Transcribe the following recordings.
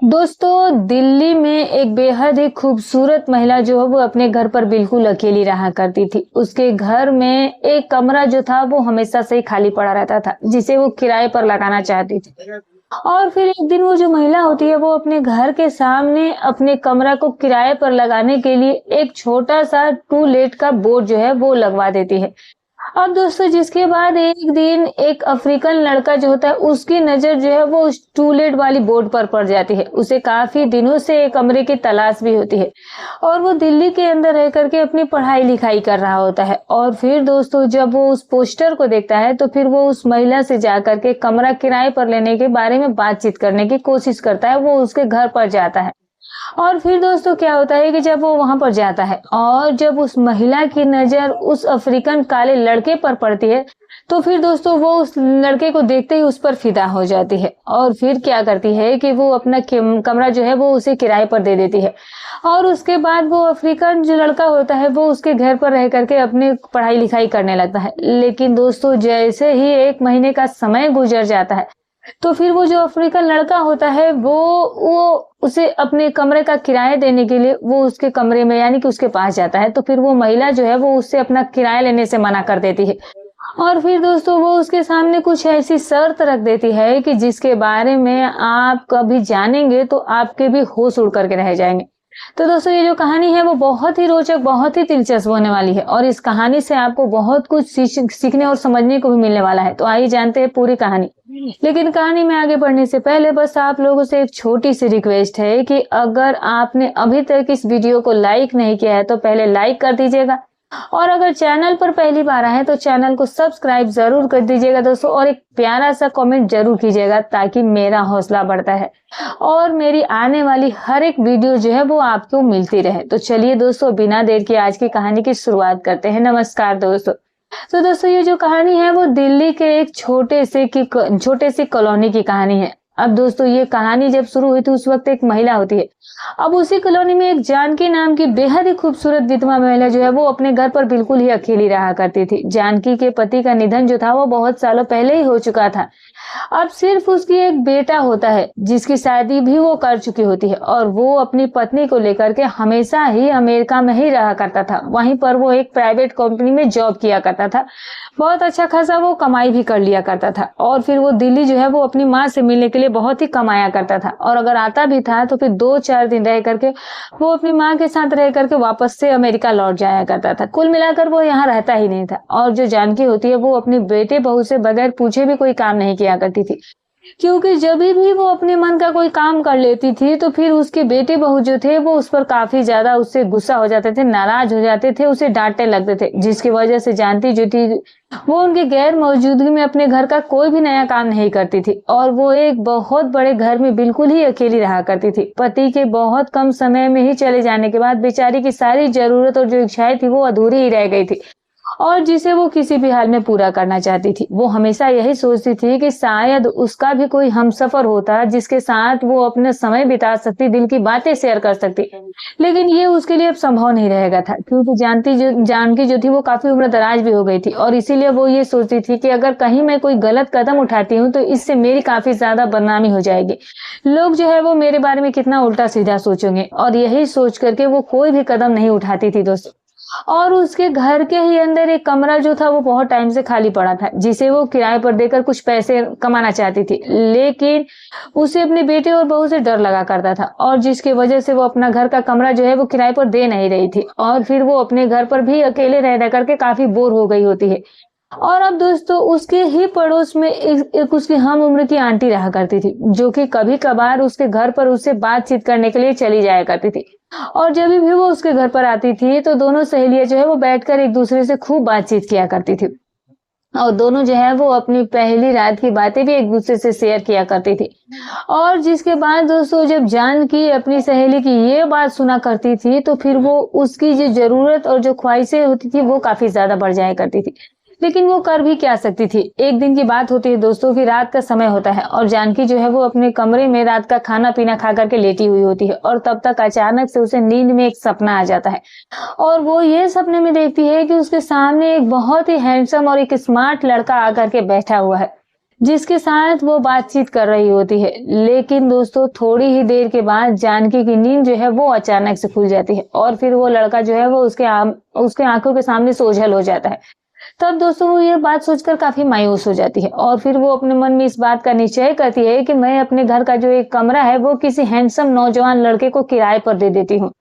दोस्तों, दिल्ली में एक बेहद ही खूबसूरत महिला जो है वो अपने घर पर बिल्कुल अकेली रहा करती थी। उसके घर में एक कमरा जो था वो हमेशा से ही खाली पड़ा रहता था, जिसे वो किराए पर लगाना चाहती थी। और फिर एक दिन वो जो महिला होती है वो अपने घर के सामने अपने कमरा को किराए पर लगाने के लिए एक छोटा-सा टू लेट का बोर्ड जो है वो लगवा देती है। अब दोस्तों जिसके बाद एक दिन एक अफ्रीकन लड़का जो होता है उसकी नज़र जो है वो उस टूलेट वाली बोर्ड पर पड़ जाती है। उसे काफ़ी दिनों से एक कमरे की तलाश भी होती है और वो दिल्ली के अंदर रह कर के अपनी पढ़ाई-लिखाई कर रहा होता है। और फिर दोस्तों जब वो उस पोस्टर को देखता है तो फिर वो उस महिला से जाकर के कमरा किराए पर लेने के बारे में बातचीत करने की कोशिश करता है। वो उसके घर पर जाता है। और फिर दोस्तों क्या होता है कि जब वो वहां पर जाता है और जब उस महिला की नजर उस अफ्रीकन काले लड़के पर पड़ती है तो फिर दोस्तों वो उस लड़के को देखते ही उस पर फिदा हो जाती है। और फिर क्या करती है कि वो अपना कमरा जो है वो उसे किराए पर दे देती है। और उसके बाद वो अफ्रीकन जो लड़का होता है वो उसके घर पर रह करके अपनी पढ़ाई लिखाई करने लगता है। लेकिन दोस्तों जैसे ही 1 महीने का समय गुजर जाता है तो फिर वो जो अफ्रीकन लड़का होता है वो उसे अपने कमरे का किराया देने के लिए वो उसके कमरे में यानी कि उसके पास जाता है। तो फिर वो महिला जो है वो उससे अपना किराया लेने से मना कर देती है। और फिर दोस्तों वो उसके सामने कुछ ऐसी शर्त रख देती है कि जिसके बारे में आप कभी जानेंगे तो आपके भी होश उड़ करके रह जाएंगे। तो दोस्तों ये जो कहानी है वो बहुत ही रोचक, बहुत ही दिलचस्प होने वाली है और इस कहानी से आपको बहुत कुछ सीखने और समझने को भी मिलने वाला है। तो आइए जानते हैं पूरी कहानी। लेकिन कहानी में आगे बढ़ने से पहले बस आप लोगों से एक छोटी सी रिक्वेस्ट है कि अगर आपने अभी तक इस वीडियो को लाइक नहीं किया है तो पहले लाइक कर दीजिएगा और अगर चैनल पर पहली बार आए तो चैनल को सब्सक्राइब जरूर कर दीजिएगा दोस्तों और एक प्यारा सा कमेंट जरूर कीजिएगा ताकि मेरा हौसला बढ़ता है और मेरी आने वाली हर एक वीडियो जो है वो आपको मिलती रहे। तो चलिए दोस्तों बिना देर के आज की कहानी की शुरुआत करते हैं। नमस्कार दोस्तों। तो दोस्तों ये जो कहानी है वो दिल्ली के एक छोटे सी कॉलोनी की कहानी है। अब दोस्तों ये कहानी जब शुरू हुई थी उस वक्त एक महिला होती है। अब उसी कॉलोनी में एक जानकी नाम की बेहद ही खूबसूरत विधवा महिला जो है वो अपने घर पर बिल्कुल ही अकेली रहा करती थी। जानकी के पति का निधन जो था वो बहुत सालों पहले ही हो चुका था। अब सिर्फ उसकी एक बेटा होता है जिसकी शादी भी वो कर चुकी होती है और वो अपनी पत्नी को लेकर के हमेशा ही अमेरिका में ही रहा करता था। वहीं पर वो एक प्राइवेट कंपनी में जॉब किया करता था। बहुत अच्छा खासा वो कमाई भी कर लिया करता था और फिर वो दिल्ली जो है वो अपनी माँ से मिलने के लिए बहुत ही कमाया करता था और अगर आता भी था तो फिर 2-4 दिन रह करके वो अपनी माँ के साथ रह करके वापस से अमेरिका लौट जाया करता था। कुल मिलाकर वो यहाँ रहता ही नहीं था। और जो जानकी होती है वो अपनी बेटे बहू से बगैर पूछे भी कोई काम नहीं किया करती थी, क्योंकि जब भी वो अपने मन का कोई काम कर लेती थी तो फिर उसके बेटे बहू जो थे वो उस पर काफी ज्यादा उससे गुस्सा हो जाते थे, नाराज हो जाते थे, उसे डांटने लगते थे, जिसकी वजह से जानती जो थी वो उनके गैर मौजूदगी में अपने घर का कोई भी नया काम नहीं करती थी और वो एक बहुत बड़े घर में बिल्कुल ही अकेली रहा करती थी। पति के बहुत कम समय में ही चले जाने के बाद बेचारी की सारी जरूरत और जो इच्छाएं थी वो अधूरी ही रह गई थी और जिसे वो किसी भी हाल में पूरा करना चाहती थी। वो हमेशा यही सोचती थी कि शायद उसका भी कोई हमसफर होता जिसके साथ वो अपना समय बिता सकती, दिल की बातें शेयर कर सकती, लेकिन ये उसके लिए अब संभव नहीं रहेगा था क्योंकि जानकी जो थी वो काफी उम्र दराज भी हो गई थी और इसीलिए वो ये सोचती थी कि अगर कहीं मैं कोई गलत कदम उठाती हूँ तो इससे मेरी काफी ज्यादा बदनामी हो जाएगी। लोग जो है वो मेरे बारे में कितना उल्टा सीधा सोचेंगे और यही सोच करके वो कोई भी कदम नहीं उठाती थी दोस्तों। और उसके घर के ही अंदर एक कमरा जो था वो बहुत टाइम से खाली पड़ा था जिसे वो किराए पर देकर कुछ पैसे कमाना चाहती थी, लेकिन उसे अपने बेटे और बहू से डर लगा करता था और जिसकी वजह से वो अपना घर का कमरा जो है वो किराए पर दे नहीं रही थी और फिर वो अपने घर पर भी अकेले रह रह करके काफी बोर हो गई होती है। और अब दोस्तों उसके ही पड़ोस में एक उसकी हम उम्र की आंटी रहा करती थी जो कि कभी कभार उसके घर पर उससे बातचीत करने के लिए चली जाया करती थी और जब भी वो उसके घर पर आती थी तो दोनों सहेलियां जो है वो बैठकर एक दूसरे से खूब बातचीत किया करती थी और दोनों जो है वो अपनी पहली रात की बातें भी एक दूसरे से शेयर किया करती थी। और जिसके बाद दोस्तों जब जानकी अपनी सहेली की ये बात सुना करती थी तो फिर वो उसकी जो जरूरत और जो ख्वाहिशें होती थी वो काफी ज्यादा बढ़ जाया करती थी, लेकिन वो कर भी क्या सकती थी। एक दिन की बात होती है दोस्तों की रात का समय होता है और जानकी जो है वो अपने कमरे में रात का खाना पीना खा करके लेटी हुई होती है और तब तक अचानक से उसे नींद में एक सपना आ जाता है और वो ये सपने में देखती है कि उसके सामने एक बहुत ही हैंडसम और एक स्मार्ट लड़का आकर के बैठा हुआ है जिसके साथ वो बातचीत कर रही होती है। लेकिन दोस्तों थोड़ी ही देर के बाद जानकी की नींद जो है वो अचानक से खुल जाती है और फिर वो लड़का जो है वो उसके आंखों के सामने से ओझल हो जाता है। तब दोस्तों वो ये बात सोचकर काफी मायूस हो जाती है और फिर वो अपने मन में इस बात का निश्चय करती है कि मैं अपने घर का जो एक कमरा है वो किसी हैंडसम नौजवान लड़के को किराए पर दे देती हूँ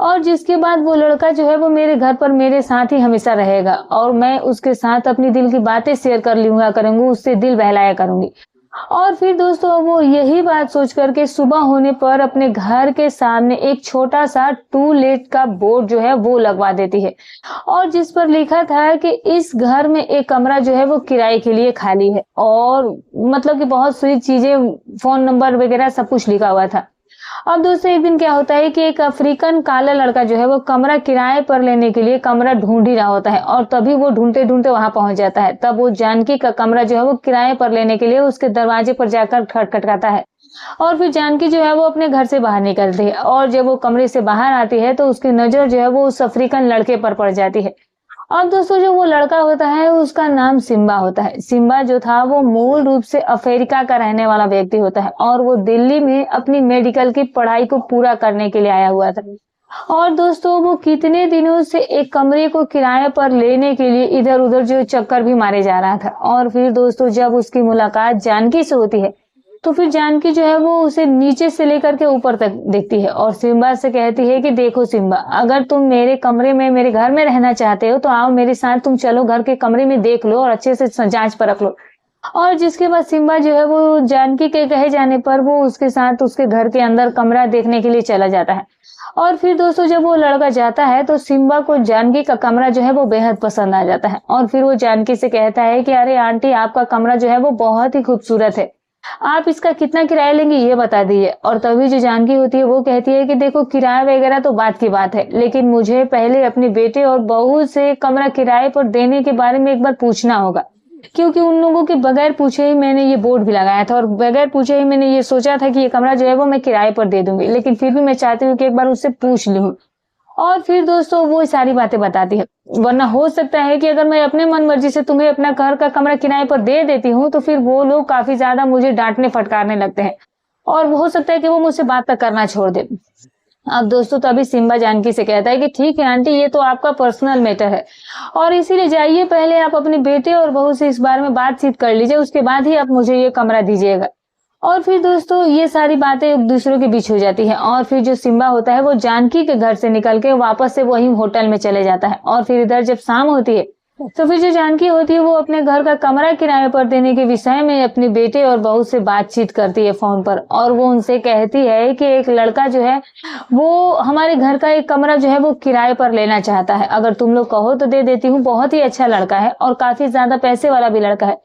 और जिसके बाद वो लड़का जो है वो मेरे घर पर मेरे साथ ही हमेशा रहेगा और मैं उसके साथ अपनी दिल की बातें शेयर कर लूंगा करूंगी, उससे दिल बहलाया करूंगी। और फिर दोस्तों वो यही बात सोच करके सुबह होने पर अपने घर के सामने एक छोटा सा टू लेट का बोर्ड जो है वो लगवा देती है और जिस पर लिखा था कि इस घर में एक कमरा जो है वो किराए के लिए खाली है और मतलब कि बहुत सी चीजें, फोन नंबर वगैरह सब कुछ लिखा हुआ था। अब दोस्तों एक दिन क्या होता है कि एक अफ्रीकन काला लड़का जो है वो कमरा किराए पर लेने के लिए कमरा ढूंढ ही रहा होता है और तभी वो ढूंढते ढूंढते वहां पहुंच जाता है। तब वो जानकी का कमरा जो है वो किराए पर लेने के लिए उसके दरवाजे पर जाकर खटखटाता है और फिर जानकी जो है वो अपने घर से बाहर निकलती है और जब वो कमरे से बाहर आती है तो उसकी नजर जो है वो उस अफ्रीकन लड़के पर पड़ जाती है। अब दोस्तों जो वो लड़का होता है उसका नाम सिम्बा होता है। सिम्बा जो था वो मूल रूप से अफ्रीका का रहने वाला व्यक्ति होता है और वो दिल्ली में अपनी मेडिकल की पढ़ाई को पूरा करने के लिए आया हुआ था। और दोस्तों वो कितने दिनों से एक कमरे को किराए पर लेने के लिए इधर उधर जो चक्कर भी मारे जा रहा था। और फिर दोस्तों जब उसकी मुलाकात जानकी से होती है तो फिर जानकी जो है वो उसे नीचे से लेकर के ऊपर तक देखती है और सिम्बा से कहती है कि देखो सिम्बा, अगर तुम मेरे कमरे में मेरे घर में रहना चाहते हो तो आओ मेरे साथ, तुम चलो घर के कमरे में देख लो और अच्छे से जांच परख लो। और जिसके बाद सिम्बा जो है वो जानकी के कहे जाने पर वो उसके साथ उसके घर के अंदर कमरा देखने के लिए चला जाता है। और फिर दोस्तों जब वो लड़का जाता है तो सिम्बा को जानकी का कमरा जो है वो बेहद पसंद आ जाता है और फिर वो जानकी से कहता है कि अरे आंटी, आपका कमरा जो है वो बहुत ही खूबसूरत है, आप इसका कितना किराया लेंगे ये बता दीजिए। और तभी जो जानकी होती है वो कहती है कि देखो किराया वगैरह तो बात की बात है, लेकिन मुझे पहले अपने बेटे और बहू से कमरा किराए पर देने के बारे में एक बार पूछना होगा, क्योंकि उन लोगों के बगैर पूछे ही मैंने ये बोर्ड भी लगाया था और बगैर पूछे ही मैंने ये सोचा था कि ये कमरा जो है वो मैं किराए पर दे दूंगी, लेकिन फिर भी मैं चाहती हूँ कि एक बार उससे पूछ लूं। और फिर दोस्तों वो सारी बातें बताती है, वरना हो सकता है कि अगर मैं अपने मन मर्जी से तुम्हें अपना घर का कमरा किराए पर दे देती हूँ तो फिर वो लोग काफी ज्यादा मुझे डांटने फटकारने लगते हैं और हो सकता है कि वो मुझसे बात तक करना छोड़ दे। अब दोस्तों तभी सिम्बा जानकी से कहता है कि ठीक है आंटी, ये तो आपका पर्सनल मैटर है और इसीलिए जाइए, पहले आप अपने बेटे और बहू से इस बारे में बातचीत कर लीजिए, उसके बाद ही आप मुझे ये कमरा दीजिएगा। और फिर दोस्तों ये सारी बातें एक दूसरों के बीच हो जाती है और फिर जो सिम्बा होता है वो जानकी के घर से निकल के वापस से वही होटल में चले जाता है। और फिर इधर जब शाम होती है तो फिर जो जानकी होती है वो अपने घर का कमरा किराए पर देने के विषय में अपने बेटे और बहू से बातचीत करती है फोन पर और वो उनसे कहती है कि एक लड़का जो है वो हमारे घर का एक कमरा जो है वो किराए पर लेना चाहता है, अगर तुम लोग कहो तो दे देती हूँ, बहुत ही अच्छा लड़का है और काफी ज्यादा पैसे वाला भी लड़का है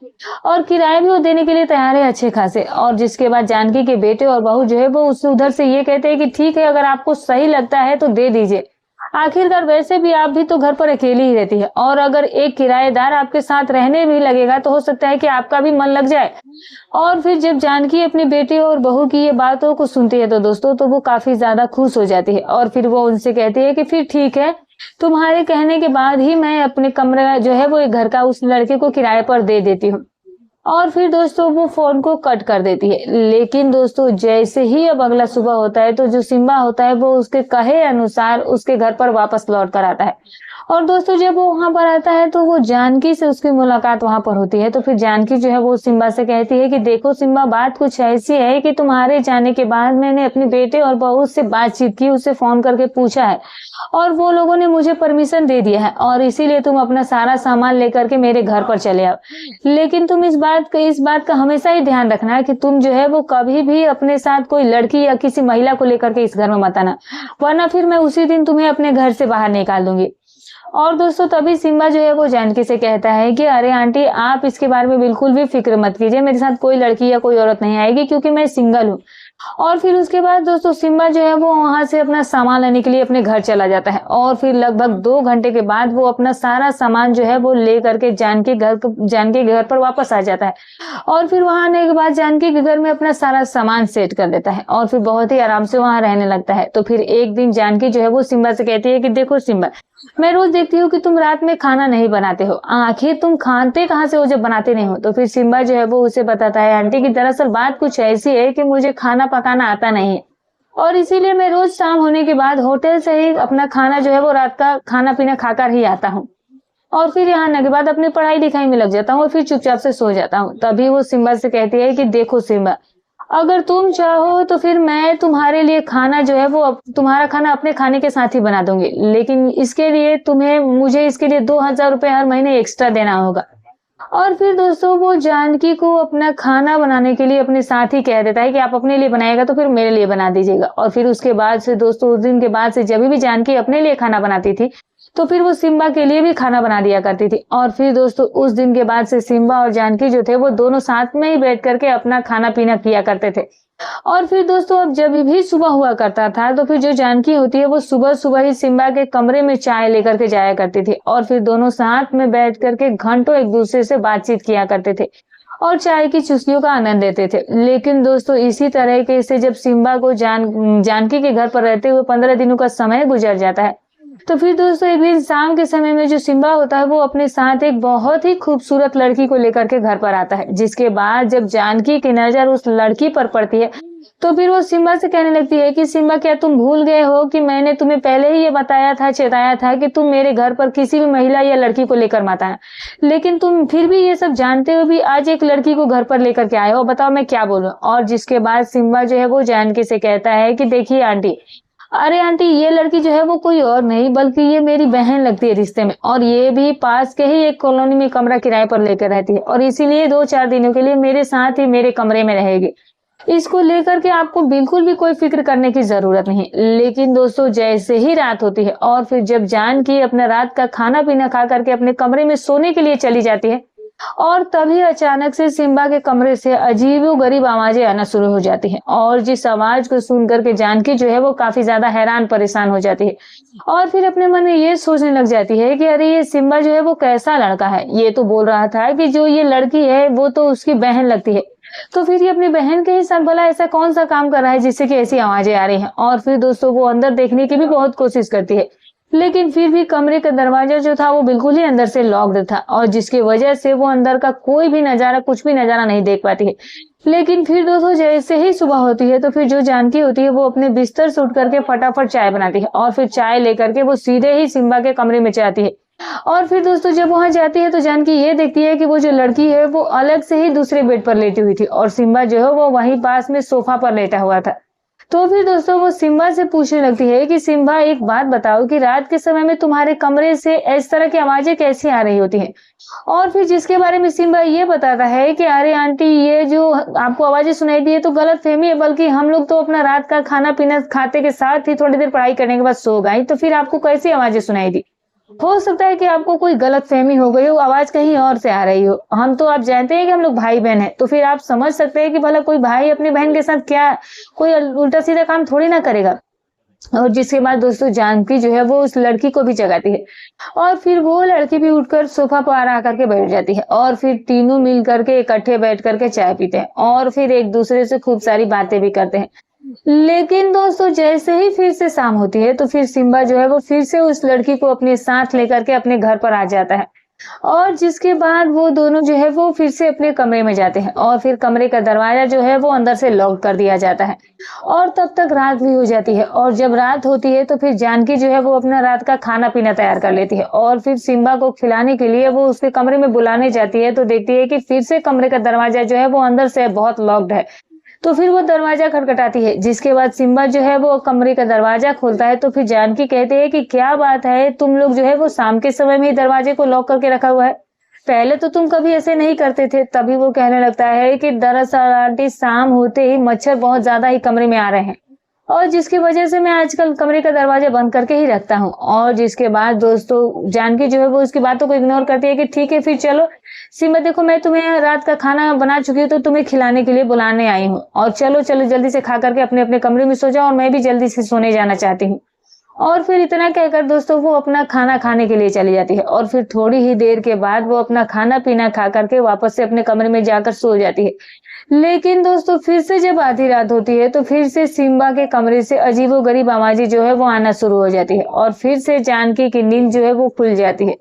और किराया भी वो देने के लिए तैयार है अच्छे खासे। और जिसके बाद जानकी के बेटे और बहू जो है वो उससे उधर से ये कहते हैं कि ठीक है, अगर आपको सही लगता है तो दे दीजिए, आखिरकार वैसे भी आप भी तो घर पर अकेली ही रहती है और अगर एक किराएदार आपके साथ रहने भी लगेगा तो हो सकता है कि आपका भी मन लग जाए। और फिर जब जानकी अपने बेटे और बहू की ये बातों को सुनती है तो दोस्तों तो वो काफी ज्यादा खुश हो जाती है और फिर वो उनसे कहती है कि फिर ठीक है, तुम्हारे कहने के बाद ही मैं अपने कमरा जो है वो एक घर का उस लड़के को किराए पर दे देती हूँ। और फिर दोस्तों वो फोन को कट कर देती है। लेकिन दोस्तों जैसे ही अब अगला सुबह होता है तो जो सिम्बा होता है वो उसके कहे अनुसार उसके घर पर वापस लौट कर आता है और दोस्तों जब वो वहां पर आता है तो वो जानकी से उसकी मुलाकात वहां पर होती है। तो फिर जानकी जो है वो सिम्बा से कहती है कि देखो सिम्बा, बात कुछ ऐसी है कि तुम्हारे जाने के बाद मैंने अपने बेटे और बहू से बातचीत की, उससे फोन करके पूछा है और वो लोगों ने मुझे परमिशन दे दिया है और इसीलिए तुम अपना सारा सामान लेकर के मेरे घर पर चले आओ। लेकिन तुम इस बात का हमेशा ही ध्यान रखना है कि तुम जो है वो कभी भी अपने साथ कोई लड़की या किसी महिला को लेकर के इस घर में मत आना, वरना फिर मैं उसी दिन तुम्हें अपने घर से बाहर निकाल दूंगी। और दोस्तों तभी सिम्बा जो है वो जानकी से कहता है कि अरे आंटी, आप इसके बारे में बिल्कुल भी फिक्र मत कीजिए, मेरे साथ कोई लड़की या कोई औरत नहीं आएगी क्योंकि मैं सिंगल हूँ। और फिर उसके बाद दोस्तों सिम्बा जो है वो वहां से अपना सामान लेने के लिए अपने घर चला जाता है और फिर लगभग 2 घंटे के बाद वो अपना सारा सामान जो है वो ले करके जानकी के घर पर वापस आ जाता है और फिर वहां आने के बाद जानकी के घर में अपना सारा सामान सेट कर देता है और फिर बहुत ही आराम से वहां रहने लगता है। तो फिर एक दिन जानकी जो है वो सिम्बा से कहती है कि देखो सिम्बा, मैं रोज देखती हूँ कि तुम रात में खाना नहीं बनाते हो, आखिर तुम खाते कहाँ से हो जब बनाते नहीं हो? तो फिर सिम्बा जो है वो उसे बताता है, आंटी की दरअसल बात कुछ ऐसी है कि मुझे खाना पकाना आता नहीं है और इसीलिए मैं रोज शाम होने के बाद होटल से ही अपना खाना जो है वो रात का खाना पीना खाकर ही आता हूँ और फिर यहाँ आने के बाद अपनी पढ़ाई लिखाई में लग जाता हूँ और फिर चुपचाप से सो जाता हूँ। तभी वो सिम्बा से कहती है कि देखो सिम्बा, अगर तुम चाहो तो फिर मैं तुम्हारे लिए खाना जो है वो तुम्हारा खाना अपने खाने के साथ ही बना दूंगी, लेकिन इसके लिए तुम्हें मुझे इसके लिए 2000 रुपए हर महीने एक्स्ट्रा देना होगा। और फिर दोस्तों वो जानकी को अपना खाना बनाने के लिए अपने साथ ही कह देता है कि आप अपने लिए बनाएगा तो फिर मेरे लिए बना दीजिएगा। और फिर उसके बाद से दोस्तों उस दिन के बाद से जब भी जानकी अपने लिए खाना बनाती थी तो फिर वो सिम्बा के लिए भी खाना बना दिया करती थी। और फिर दोस्तों उस दिन के बाद से सिम्बा और जानकी जो थे वो दोनों साथ में ही बैठ करके अपना खाना पीना किया करते थे। और फिर दोस्तों अब जब भी सुबह हुआ करता था तो फिर जो जानकी होती है वो सुबह सुबह ही सिम्बा के कमरे में चाय लेकर के जाया करती थी और फिर दोनों साथ में बैठ करके घंटों एक दूसरे से बातचीत किया करते थे और चाय की चुस्कियों का आनंद लेते थे। लेकिन दोस्तों इसी तरह के से जब सिम्बा को जानकी के घर पर रहते हुए 15 दिनों का समय गुजर जाता है तो फिर दोस्तों एक दिन शाम के समय में जो सिम्बा होता है वो अपने साथ एक बहुत ही खूबसूरत लड़की को लेकर के घर पर आता है। जिसके बाद जब जानकी की नजर उस लड़की पर पड़ती है तो फिर वो सिम्बा से कहने लगती है कि सिम्बा क्या तुम भूल गए हो कि मैंने तुम्हें पहले ही ये बताया था, चेताया था कि तुम मेरे घर पर किसी भी महिला या लड़की को लेकर मत आना, लेकिन तुम फिर भी ये सब जानते हुए भी आज एक लड़की को घर पर लेकर के आए हो, बताओ मैं क्या बोलूं। और जिसके बाद सिम्बा जो है वो जानकी से कहता है कि देखिए आंटी, अरे आंटी ये लड़की जो है वो कोई और नहीं बल्कि ये मेरी बहन लगती है रिश्ते में और ये भी पास के ही एक कॉलोनी में कमरा किराए पर लेकर रहती है और इसीलिए 2-4 दिनों के लिए मेरे साथ ही मेरे कमरे में रहेगी। इसको लेकर के आपको बिल्कुल भी कोई फिक्र करने की जरूरत नहीं। लेकिन दोस्तों जैसे ही रात होती है और फिर जब जानकी अपना रात का खाना पीना खा करके अपने कमरे में सोने के लिए चली जाती है और तभी अचानक से सिम्बा के कमरे से अजीबोगरीब आवाजें आना शुरू हो जाती हैं और जिस आवाज को सुन करके जानकी जो है वो काफी ज्यादा हैरान परेशान हो जाती है और फिर अपने मन में ये सोचने लग जाती है कि अरे ये सिम्बा जो है वो कैसा लड़का है, ये तो बोल रहा था कि जो ये लड़की है वो तो उसकी बहन लगती है, तो फिर ये अपनी बहन के ही साथ भला ऐसा कौन सा काम कर रहा है जिससे कि ऐसी आवाजें आ रही हैं। और फिर दोस्तों वो अंदर देखने की भी बहुत कोशिश करती है लेकिन फिर भी कमरे का दरवाजा जो था वो बिल्कुल ही अंदर से लॉक्ड था और जिसकी वजह से वो अंदर का कोई भी नजारा कुछ भी नजारा नहीं देख पाती है। लेकिन फिर दोस्तों जैसे ही सुबह होती है तो फिर जो जानकी होती है वो अपने बिस्तर से उठ करके फटाफट चाय बनाती है और फिर चाय लेकर के वो सीधे ही सिम्बा के कमरे में जाती है। और फिर दोस्तों जब वहां जाती है तो जानकी ये देखती है कि वो जो लड़की है वो अलग से ही दूसरे बेड पर लेटी हुई थी और सिम्बा जो है वो वहीं पास में सोफा पर लेटा हुआ था। तो फिर दोस्तों वो सिम्बा से पूछने लगती है कि सिम्बा एक बात बताओ कि रात के समय में तुम्हारे कमरे से इस तरह की आवाजें कैसी आ रही होती हैं। और फिर जिसके बारे में सिम्बा ये बताता है कि अरे आंटी ये जो आपको आवाजें सुनाई दी है तो गलत फहमी है, बल्कि हम लोग तो अपना रात का खाना पीना खाते के साथ ही थोड़ी देर पढ़ाई करने के बाद सो गए, तो फिर आपको कैसी आवाजें सुनाई दी। हो सकता है कि आपको कोई गलत फहमी हो गई हो, आवाज कहीं और से आ रही हो। हम तो आप जानते हैं कि हम लोग भाई बहन हैं, तो फिर आप समझ सकते हैं कि भला कोई भाई अपनी बहन के साथ क्या कोई उल्टा सीधा काम थोड़ी ना करेगा। और जिसके बाद दोस्तों जानकी जो है वो उस लड़की को भी जगाती है और फिर वो लड़की भी उठकर सोफा पर आ करके बैठ जाती है और फिर तीनों मिल करके इकट्ठे बैठ करके चाय पीते हैं और फिर एक दूसरे से खूब सारी बातें भी करते हैं। लेकिन दोस्तों जैसे ही फिर से शाम होती है तो फिर सिम्बा जो है वो फिर से उस लड़की को अपने साथ लेकर के अपने घर पर आ जाता है और जिसके बाद वो दोनों जो है वो फिर से अपने कमरे में जाते हैं और फिर कमरे का दरवाजा जो है वो अंदर से लॉक कर दिया जाता है और तब तक रात भी हो जाती है। और जब रात होती है तो फिर जानकी जो है वो अपना रात का खाना पीना तैयार कर लेती है और फिर सिम्बा को खिलाने के लिए वो उसके कमरे में बुलाने जाती है तो देखती है कि फिर से कमरे का दरवाजा जो है वो अंदर से बहुत लॉक्ड है। तो फिर वो दरवाजा खटखटाती है, जिसके बाद सिम्बा जो है वो कमरे का दरवाजा खोलता है तो फिर जानकी कहती है कि क्या बात है, तुम लोग जो है वो शाम के समय में ही दरवाजे को लॉक करके रखा हुआ है, पहले तो तुम कभी ऐसे नहीं करते थे। तभी वो कहने लगता है कि दरअसल आंटी शाम होते ही मच्छर बहुत ज्यादा ही कमरे में आ रहे हैं और जिसकी वजह से मैं आजकल कमरे का दरवाजा बंद करके ही रखता हूँ। और जिसके बाद दोस्तों जानकी जो है वो उसकी बातों को इग्नोर करती है कि ठीक है फिर चलो सिम्बा, देखो मैं तुम्हें रात का खाना बना चुकी हूँ तो तुम्हें खिलाने के लिए बुलाने आई हूँ और चलो चलो जल्दी से खा करके अपने अपने कमरे में सो जाओ और मैं भी जल्दी से सोने जाना चाहती हूँ। और फिर इतना कहकर दोस्तों वो अपना खाना खाने के लिए चली जाती है और फिर थोड़ी ही देर के बाद वो अपना खाना पीना खा करके वापस से अपने कमरे में जाकर सो जाती है। लेकिन दोस्तों फिर से जब आधी रात होती है तो फिर से सिम्बा के कमरे से अजीबोगरीब आवाजें जो है वो आना शुरू हो जाती है और फिर से जानकी की नींद जो है वो खुल जाती है।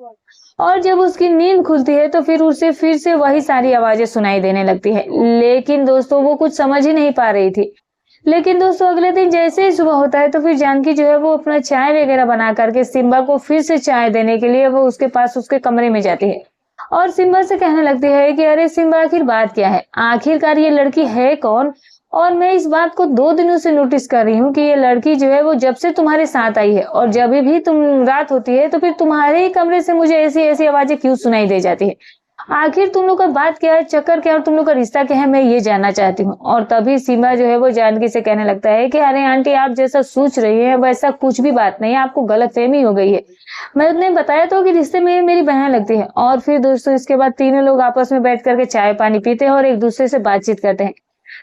और जब उसकी नींद खुलती है तो फिर उसे फिर से वही सारी आवाजें सुनाई देने लगती है। लेकिन दोस्तों वो कुछ समझ ही नहीं पा रही थी। लेकिन दोस्तों अगले दिन जैसे ही सुबह होता है तो फिर जानकी जो है वो अपना चाय वगैरह बना करके सिम्बा को फिर से चाय देने के लिए वो उसके पास उसके कमरे में जाती है और सिम्बा से कहने लगती है कि अरे सिम्बा, आखिर बात क्या है, आखिरकार ये लड़की है कौन? और मैं इस बात को 2 दिनों से नोटिस कर रही हूँ कि ये लड़की जो है वो जब से तुम्हारे साथ आई है और जब भी तुम रात होती है तो फिर तुम्हारे ही कमरे से मुझे ऐसी ऐसी आवाजें क्यों सुनाई दे जाती है। आखिर तुम लोग का बात क्या है, चक्कर क्या है और तुम लोग का रिश्ता क्या है, मैं ये जानना चाहती हूँ। और तभी सिम्बा जो है वो जानकी से कहने लगता है कि अरे आंटी, आप जैसा सोच रही है वैसा कुछ भी बात नहीं है, आपको गलतफहमी हो गई है। मैंने बताया तो कि रिश्ते में मेरी बहन लगती है। और फिर दोस्तों इसके बाद तीनों लोग आपस में बैठ करके चाय पानी पीते हैं और एक दूसरे से बातचीत करते हैं।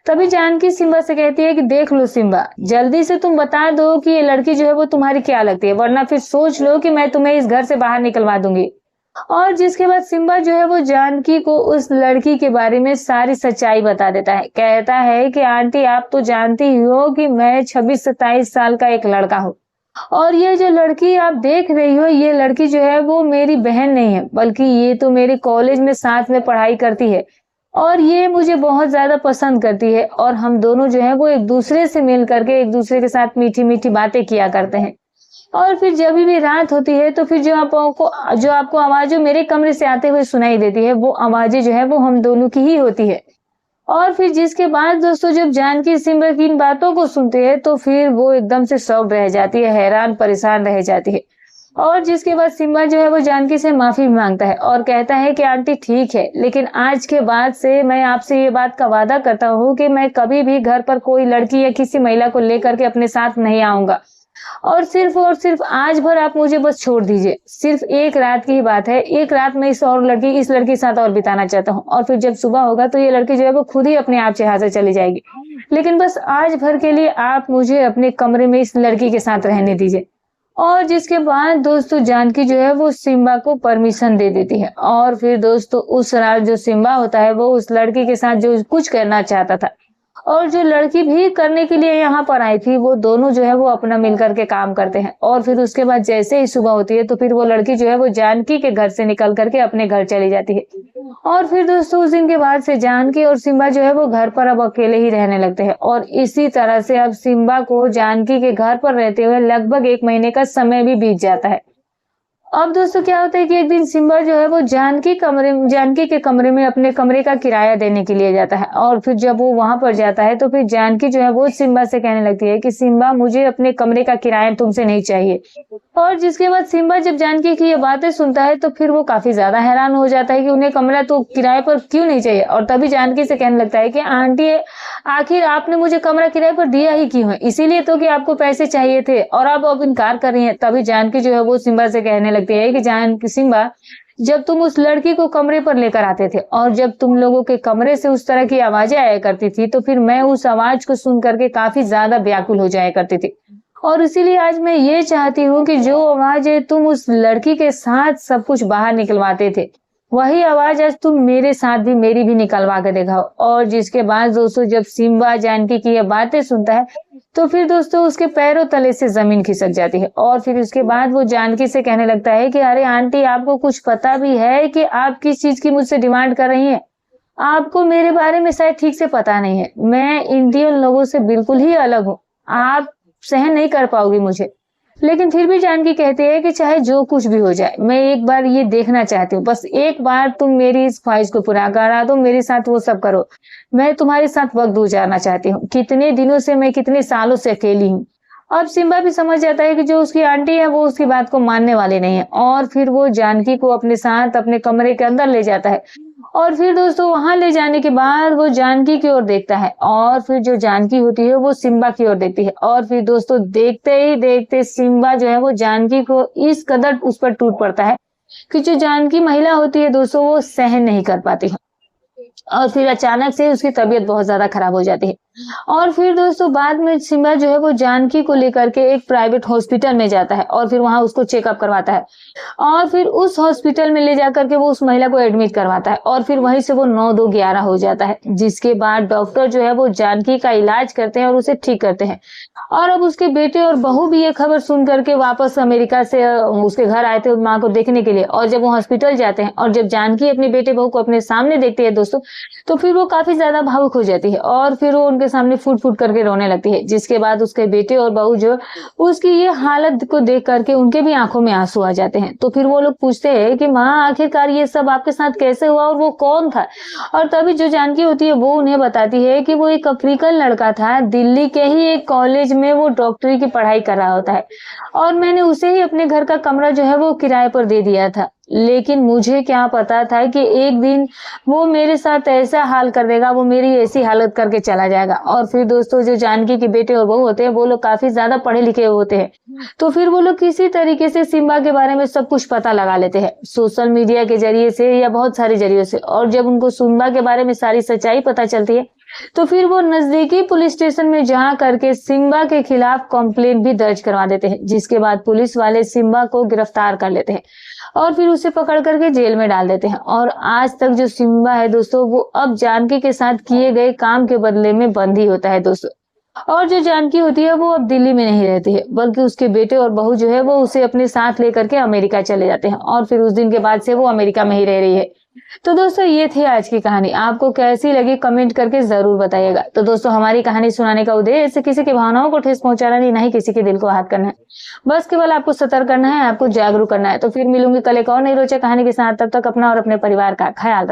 तभी जानकी सिम्बा से कहती है कि देख लो सिम्बा, जल्दी से तुम बता दो कि ये लड़की जो है वो तुम्हारी क्या लगती है, वरना फिर सोच लो कि मैं तुम्हें इस घर से बाहर निकलवा दूंगी। और जिसके बाद सिम्बा जो है वो जानकी को उस लड़की के बारे में सारी सच्चाई बता देता है। कहता है कि आंटी, आप तो जानती ही हो कि मैं 26-27 साल का एक लड़का हूँ और ये जो लड़की आप देख रही हो, ये लड़की जो है वो मेरी बहन नहीं है, बल्कि ये तो मेरे कॉलेज में साथ में पढ़ाई करती है और ये मुझे बहुत ज्यादा पसंद करती है और हम दोनों जो है वो एक दूसरे से मिल करके एक दूसरे के साथ मीठी मीठी बातें किया करते हैं। और फिर जब भी रात होती है तो फिर जो आपको आवाजें मेरे कमरे से आते हुए सुनाई देती है, वो आवाजें जो है वो हम दोनों की ही होती है। और फिर जिसके बाद दोस्तों जब जानकी सिम्बा की इन बातों को सुनती है तो फिर वो एकदम से शॉक्ड रह जाती है, हैरान परेशान रह जाती है। और जिसके बाद सिम्बा जो है वो जानकी से माफी मांगता है और कहता है कि आंटी ठीक है, लेकिन आज के बाद से मैं आपसे ये बात का वादा करता हूँ कि मैं कभी भी घर पर कोई लड़की या किसी महिला को लेकर के अपने साथ नहीं आऊंगा और सिर्फ आज भर आप मुझे बस छोड़ दीजिए। सिर्फ एक रात की ही बात है, एक रात में इस लड़की के साथ और बिताना चाहता हूँ और फिर जब सुबह होगा तो ये लड़की जो है वो खुद ही अपने आप यहाँ से चली जाएगी। लेकिन बस आज भर के लिए आप मुझे अपने कमरे में इस लड़की के साथ रहने दीजिए। और जिसके बाद दोस्तों जानकी जो है वो सिम्बा को परमिशन दे देती है और फिर दोस्तों उस रात जो सिम्बा होता है वो उस लड़की के साथ जो कुछ करना चाहता था और जो लड़की भी करने के लिए यहाँ पर आई थी, वो दोनों जो है वो अपना मिलकर के काम करते हैं। और फिर उसके बाद जैसे ही सुबह होती है तो फिर वो लड़की जो है वो जानकी के घर से निकल करके अपने घर चली जाती है। और फिर दोस्तों उस दिन के बाद से जानकी और सिम्बा जो है वो घर पर अब अकेले ही रहने लगते हैं और इसी तरह से अब सिम्बा को जानकी के घर पर रहते हुए लगभग 1 महीने का समय भी बीत जाता है। अब दोस्तों क्या होता है कि एक दिन सिम्बा जो है वो जानकी के कमरे में अपने कमरे का किराया देने के लिए जाता है और फिर जब वो वहां पर जाता है तो फिर जानकी जो है वो सिम्बा से कहने लगती है कि सिम्बा, मुझे अपने कमरे का किराया तुमसे नहीं चाहिए। और जिसके बाद सिम्बा जब जानकी की ये बातें सुनता है तो फिर वो काफी ज्यादा हैरान हो जाता है कि उन्हें कमरा तो किराए पर क्यों नहीं चाहिए। और तभी जानकी से कहने लगता है कि आंटी, आखिर आपने मुझे कमरा किराए पर दिया ही क्यों है? इसीलिए तो कि आपको पैसे चाहिए थे और आप अब इनकार कर रही हैं। तभी जानकी जो है वो सिम्बा से कहने लगती है कि सिम्बा, जब तुम उस लड़की को कमरे पर लेकर आते थे और जब तुम लोगों के कमरे से उस तरह की आवाजें आया करती थी तो फिर मैं उस आवाज को सुन करके काफी ज्यादा व्याकुल हो जाया करती थी और इसीलिए आज मैं ये चाहती हूँ कि जो आवाजें तुम उस लड़की के साथ सब कुछ बाहर निकलवाते थे, वही आवाज आज तुम मेरे साथ भी मेरी भी निकलवा कर दिखाओ। और जिसके बाद दोस्तों जब सिम्बा जानकी की ये बातें सुनता है तो फिर दोस्तों उसके पैरों तले से जमीन खिसक जाती है और फिर उसके बाद वो जानकी से कहने लगता है कि अरे आंटी, आपको कुछ पता भी है कि आप किस चीज की मुझसे डिमांड कर रही हैं? आपको मेरे बारे में शायद ठीक से पता नहीं है। मैं इंडियन लोगों से बिल्कुल ही अलग हूँ, आप सहन नहीं कर पाओगी मुझे। लेकिन फिर भी जानकी कहती है कि चाहे जो कुछ भी हो जाए, मैं एक बार ये देखना चाहती हूँ, बस एक बार तुम मेरी इस ख्वाहिश को पूरा करा दो, मेरे साथ वो सब करो। मैं तुम्हारे साथ वक्त गुजारना चाहती हूँ। कितने दिनों से, मैं कितने सालों से अकेली हूँ। अब सिम्बा भी समझ जाता है कि जो उसकी आंटी है वो उसकी बात को मानने वाले नहीं है और फिर वो जानकी को अपने साथ अपने कमरे के अंदर ले जाता है और फिर दोस्तों वहां ले जाने के बाद वो जानकी की ओर देखता है और फिर जो जानकी होती है वो सिम्बा की ओर देखती है और फिर दोस्तों देखते ही देखते सिम्बा जो है वो जानकी को इस कदर उस पर टूट पड़ता है कि जो जानकी महिला होती है दोस्तों वो सहन नहीं कर पाती है और फिर अचानक से उसकी तबीयत बहुत ज्यादा खराब हो जाती है। और फिर दोस्तों बाद में सिम्बा जो है वो जानकी को लेकर के एक प्राइवेट हॉस्पिटल में जाता है और फिर वहां उसको चेकअप करवाता है और फिर उस हॉस्पिटल में ले जाकर के वो उस महिला को एडमिट करवाता है और फिर वहीं से वो 9-2-11 हो जाता है, जिसके बाद डॉक्टर जो है वो जानकी का इलाज करते हैं और उसे ठीक करते हैं। और अब उसके बेटे और बहू भी ये खबर सुन करके वापस अमेरिका से उसके घर आए थे माँ को देखने के लिए, और जब वो हॉस्पिटल जाते हैं और जब जानकी अपने बेटे बहू को अपने सामने देखती है दोस्तों, तो फिर वो काफी ज्यादा भावुक हो जाती है और फिर वो उनके सामने फूट फूट करके रोने लगती है, जिसके बाद उसके बेटे और बहू जो उसकी ये हालत को देख करके उनके भी आंखों में आंसू आ जाते हैं। तो फिर वो लोग पूछते हैं कि माँ आखिरकार ये सब आपके साथ कैसे हुआ और वो कौन था। और तभी जो जानकी होती है वो उन्हें बताती है कि वो एक अफ्रीकन लड़का था, दिल्ली के ही एक कॉलेज में वो डॉक्टरी की पढ़ाई कर रहा होता है और मैंने उसे ही अपने घर का कमरा जो है वो किराए पर दे दिया था। लेकिन मुझे क्या पता था कि एक दिन वो मेरे साथ ऐसा हाल कर देगा, वो मेरी ऐसी हालत करके चला जाएगा। और फिर दोस्तों जो जानकी के बेटे और बहू होते हैं वो लोग काफी ज्यादा पढ़े लिखे होते हैं, तो फिर वो लोग किसी तरीके से सिम्बा के बारे में सब कुछ पता लगा लेते हैं, सोशल मीडिया के जरिए से या बहुत सारे जरिए से। और जब उनको सिम्बा के बारे में सारी सच्चाई पता चलती है तो फिर वो नजदीकी पुलिस स्टेशन में जा करके सिम्बा के खिलाफ कंप्लेंट भी दर्ज करवा देते हैं, जिसके बाद पुलिस वाले सिम्बा को गिरफ्तार कर लेते हैं और फिर उसे पकड़ करके जेल में डाल देते हैं। और आज तक जो सिम्बा है दोस्तों वो अब जानकी के साथ किए गए काम के बदले में बंदी होता है दोस्तों। और जो जानकी होती है वो अब दिल्ली में नहीं रहती है, बल्कि उसके बेटे और बहू जो है वो उसे अपने साथ लेकर के अमेरिका चले जाते हैं और फिर उस दिन के बाद से वो अमेरिका में ही रह रही है। तो दोस्तों ये थी आज की कहानी, आपको कैसी लगी कमेंट करके जरूर बताइएगा। तो दोस्तों हमारी कहानी सुनाने का उद्देश्य किसी की भावनाओं को ठेस पहुंचाना नहीं, ना ही किसी के दिल को आहत करना है, बस केवल आपको सतर्क करना है, आपको जागरूक करना है। तो फिर मिलूंगी कल एक और नई रोचक कहानी के साथ, तब तक अपना और अपने परिवार का ख्याल रखें।